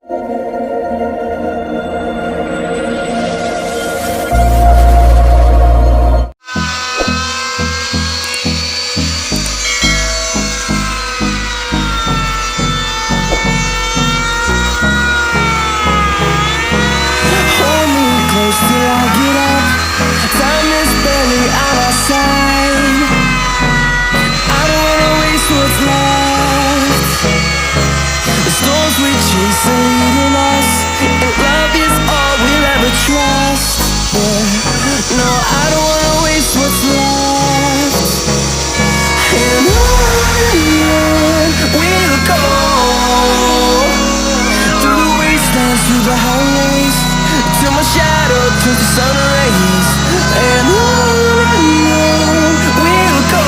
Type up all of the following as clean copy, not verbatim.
Hold me close till I get up. Time is barely on our side. I don't wanna waste what's left. The storms we chase are leading us, and love is all we'll ever trust. Yeah. No, I don't wanna waste what's left. And on we'll go, through the wastelands, through the highways, till my shadow turns to sun rays. And on we'll go,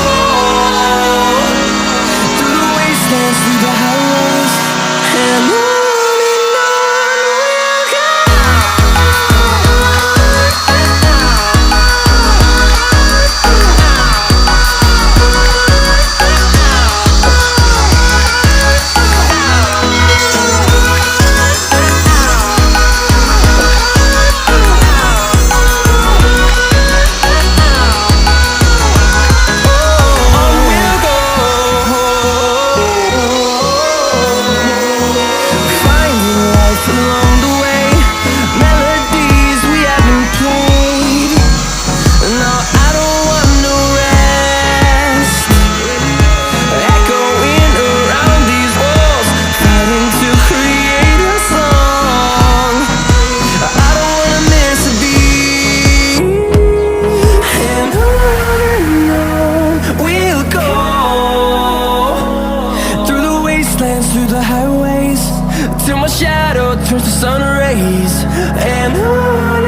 through the wastelands, through the highways, and on we'll go. Through the highways, till my shadow turns to sun rays. And on